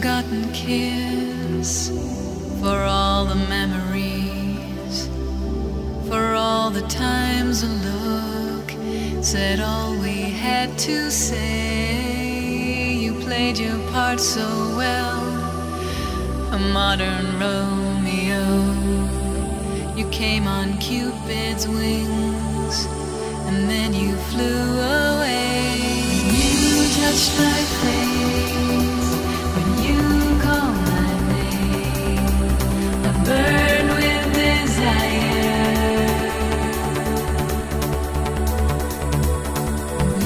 forgotten kiss, for all the memories, for all the times a look said all we had to say. You played your part so well, a modern Romeo. You came on Cupid's wings, and then you flew away. You touched my face when you called my name. I burned with desire.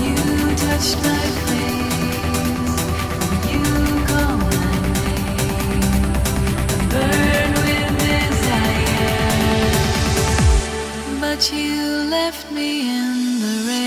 You touched my face when you called my name. I burned with desire, but you left me in the rain.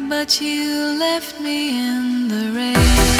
But you left me in the rain.